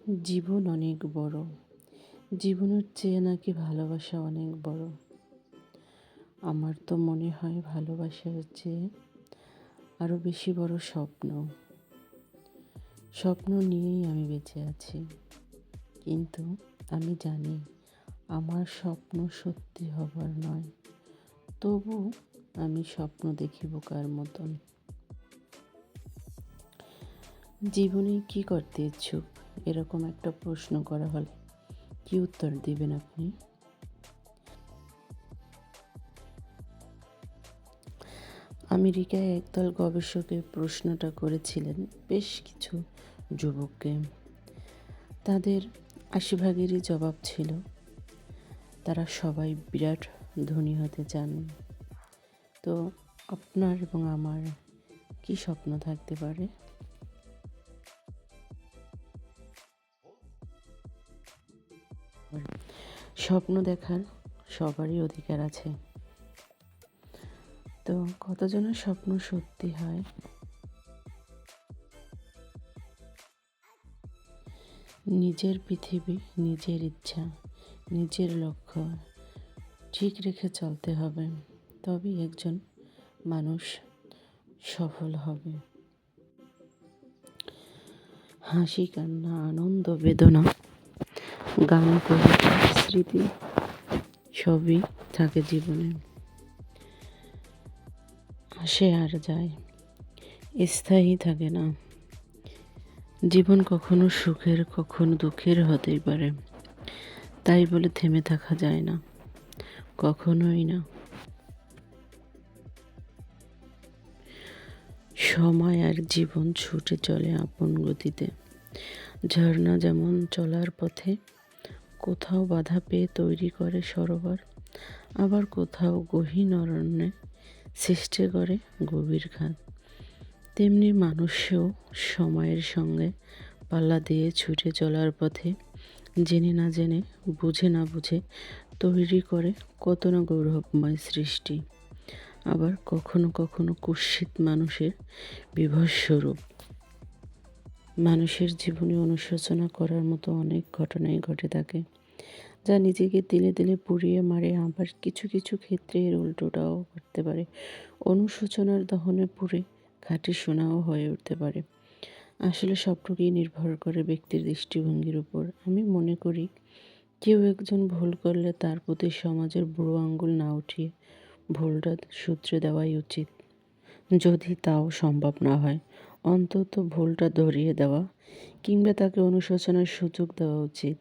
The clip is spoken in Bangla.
জীবন অনেক বড়। জীবনের চেয়ে নাকি ভালোবাসা অনেক বড়। আমার তো মনে হয় ভালোবাসার চেয়ে আরও বেশি বড় স্বপ্ন। স্বপ্ন নিয়েই আমি বেঁচে আছি, কিন্তু আমি জানি আমার স্বপ্ন সত্যি হবার নয়। তবু আমি স্বপ্ন দেখি বোকার মতন। জীবনে কি করতে ইচ্ছুক, এরকম একটা প্রশ্ন করা হলে কি উত্তর দিবেন আপনি? আমেরিকায় একদল গবেষকের প্রশ্নটা করেছিলেন বেশ কিছু যুবককে। তাদের ৮০ ভাগেরই জবাব ছিল তারা সবাই বিরাট ধনী হতে চান। তো আপনার এবং আমার কি স্বপ্ন থাকতে পারে? স্বপ্ন দেখার সবারই অধিকার আছে। তো কতজনের স্বপ্ন সত্যি হয়? নিজের পৃথিবী, নিজের ইচ্ছা, নিজের লক্ষ্য ঠিক রেখে চলতে হবে, তবেই একজন মানুষ সফল হবে। হাসি, কান্না, আনন্দ, বেদনা, গান, কবিতা, স্মৃতি সবই থাকে জীবনে। আসে আর যায়, স্থায়ী থাকে না। জীবন কখনো সুখের কখনো দুঃখের হতেই পারে, তাই বলে থেমে থাকা যায় না, কখনোই না। সময় আর জীবন ছুটে চলে আপন গতিতে। ঝর্ণা যেমন চলার পথে কোথাও বাধা পেয়ে তৈরি করে সরোবর, আবার কোথাও গহীন অরণ্যে সৃষ্টি করে গভীর খাদ। তেমনি মানুষও সময়ের সঙ্গে পাল্লা দিয়ে ছুটে চলার পথে জেনে না জেনে, বুঝে না বুঝে তৈরি করে কত না গৌরবময় সৃষ্টি, আবার কখনো কখনো কুৎসিত মানুষের বিভৎস রূপ। মানুষের জীবনে অনুশোচনা করার মতো অনেক ঘটনাই ঘটে থাকে, যা নিজেকে তিলে তিলে পুড়িয়ে মারে। আবার কিছু কিছু ক্ষেত্রে এর উল্টোটাও ঘটতে পারে, অনুশোচনার দহনে পুড়ে খাঁটি সোনাও হয়ে উঠতে পারে। আসলে সবটুকুই নির্ভর করে ব্যক্তির দৃষ্টিভঙ্গির উপর। আমি মনে করি কেউ একজন ভুল করলে তার প্রতি সমাজের বুড়ো আঙ্গুল না উঠিয়ে ভুলটা শুধরে দেওয়াই উচিত। যদি তাও সম্ভব না হয়, অন্তত ভুলটা ধরিয়ে দেওয়া কিংবা তাকে অনুশোচনার সুযোগ দেওয়া উচিত।